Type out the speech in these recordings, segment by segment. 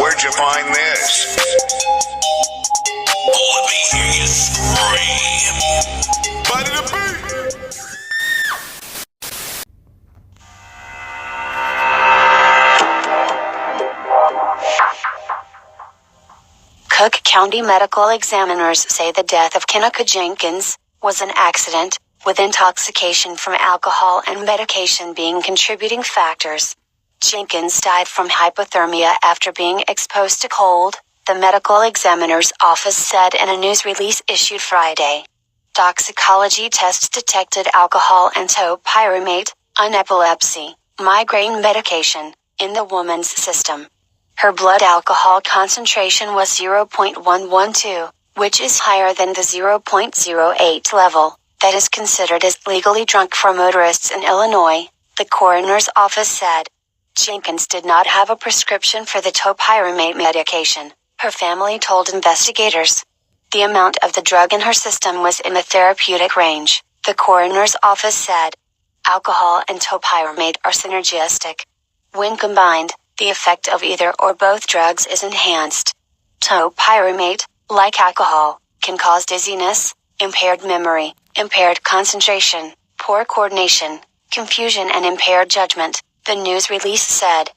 where'd you find this? Oh, let me hear you scream. Body the beat! Cook County medical examiners say the death of Kenneka Jenkins was an accident, with intoxication from alcohol and medication being contributing factors. Jenkins died from hypothermia after being exposed to cold, the medical examiner's office said in a news release issued Friday. Toxicology tests detected alcohol and topiramate, an epilepsy, migraine medication, in the woman's system. Her blood alcohol concentration was 0.112, which is higher than the 0.08 level that is considered as legally drunk for motorists in Illinois, the coroner's office said. Jenkins did not have a prescription for the topiramate medication, her family told investigators. The amount of the drug in her system was in the therapeutic range, the coroner's office said. Alcohol and topiramate are synergistic. When combined, the effect of either or both drugs is enhanced. Topiramate, like alcohol, can cause dizziness, impaired memory, impaired concentration, poor coordination, confusion and impaired judgment, the news release said.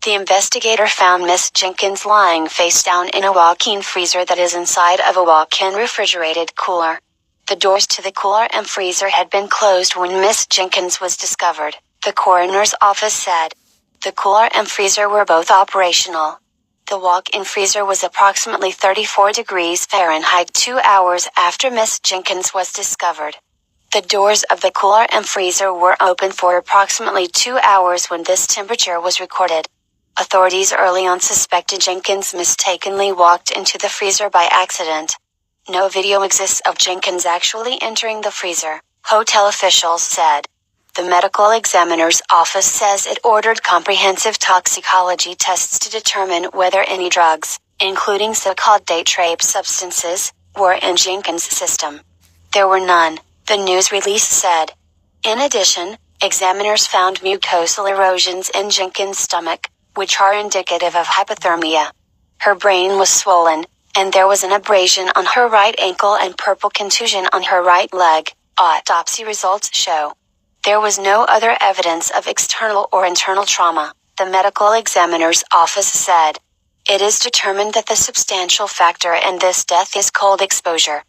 The investigator found Miss Jenkins lying face down in a walk-in freezer that is inside of a walk-in refrigerated cooler. The doors to the cooler and freezer had been closed when Miss Jenkins was discovered, the coroner's office said. The cooler and freezer were both operational. The walk-in freezer was approximately 34 degrees Fahrenheit 2 hours after Miss Jenkins was discovered. The doors of the cooler and freezer were open for approximately 2 hours when this temperature was recorded. Authorities early on suspected Jenkins mistakenly walked into the freezer by accident. No video exists of Jenkins actually entering the freezer, hotel officials said. The medical examiner's office says it ordered comprehensive toxicology tests to determine whether any drugs, including so-called date-rape substances, were in Jenkins' system. There were none, the news release said. In addition, examiners found mucosal erosions in Jenkins' stomach, which are indicative of hypothermia. Her brain was swollen, and there was an abrasion on her right ankle and purple contusion on her right leg, autopsy results show. There was no other evidence of external or internal trauma, the medical examiner's office said. It is determined that the substantial factor in this death is cold exposure.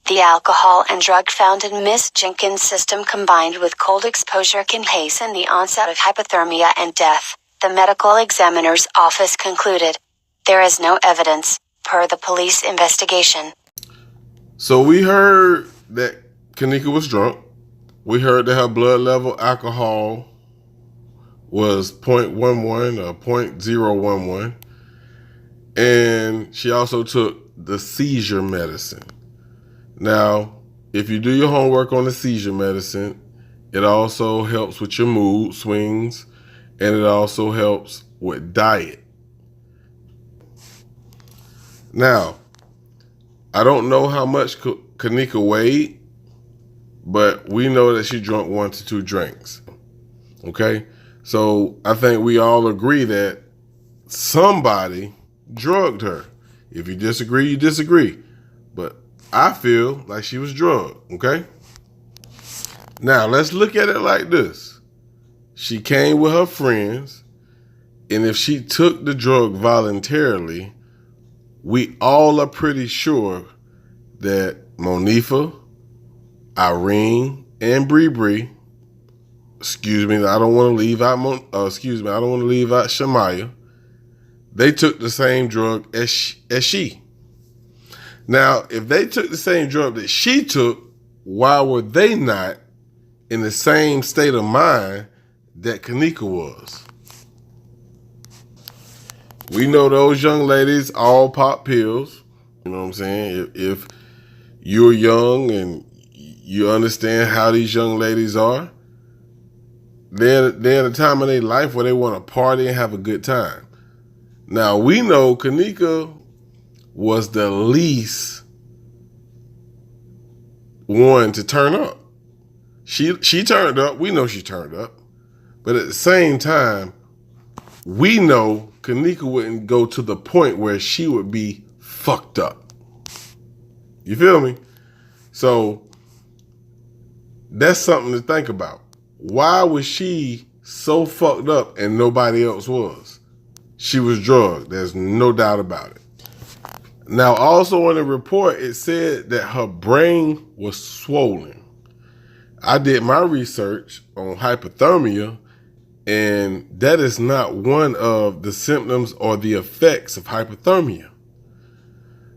The alcohol and drug found in Miss Jenkins' system combined with cold exposure can hasten the onset of hypothermia and death, the medical examiner's office concluded. There is no evidence, per the police investigation. So we heard that Kenneka was drunk. We heard that her blood level alcohol was 0.11 or 0.011. And she also took the seizure medicine. Now, if you do your homework on the seizure medicine, it also helps with your mood swings, and it also helps with diet. Now, I don't know how much Kenneka weighed, but we know that she drank 1 to 2 drinks. Okay? So I think we all agree that somebody drugged her. If you disagree, you disagree. But I feel like she was drugged. Okay? Now, let's look at it like this. She came with her friends, and if she took the drug voluntarily, we all are pretty sure that Monifa, Irene, and Bree, I don't want to leave out Shamaya. They took the same drug as she. Now, if they took the same drug that she took, why were they not in the same state of mind that Kenneka was? We know those young ladies all pop pills. You know what I'm saying? If you're young and you understand how these young ladies are, they're at a time in their life where they want to party and have a good time. Now, we know Kenneka was the least one to turn up. She turned up. We know she turned up. But at the same time, we know Kanika wouldn't go to the point where she would be fucked up. You feel me? So that's something to think about. Why was she so fucked up and nobody else was? She was drugged. There's no doubt about it. Now, also in the report, it said that her brain was swollen. I did my research on hypothermia, and that is not one of the symptoms or the effects of hypothermia.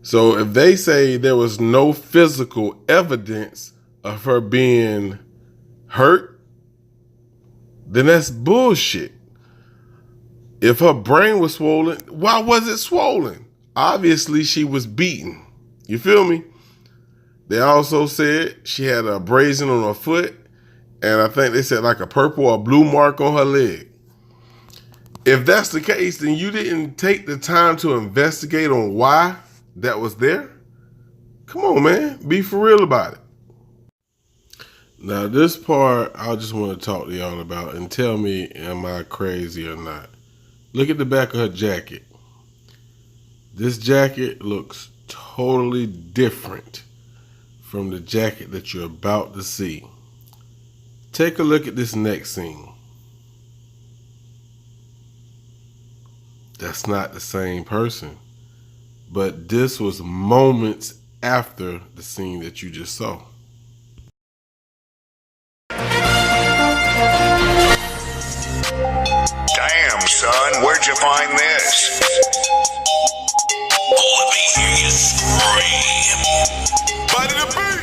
So if they say there was no physical evidence of her being hurt, then that's bullshit. If her brain was swollen, why was it swollen? Obviously, she was beaten. You feel me? They also said she had a abrasion on her foot, and I think they said like a purple or blue mark on her leg. If that's the case, then you didn't take the time to investigate on why that was there. Come on, man. Be for real about it. Now, this part I just want to talk to y'all about and tell me, am I crazy or not? Look at the back of her jacket. This jacket looks totally different from the jacket that you're about to see. Take a look at this next scene. That's not the same person, but this was moments after the scene that you just saw. Damn, son, where'd you find this? Let me hear you scream. Body the beat.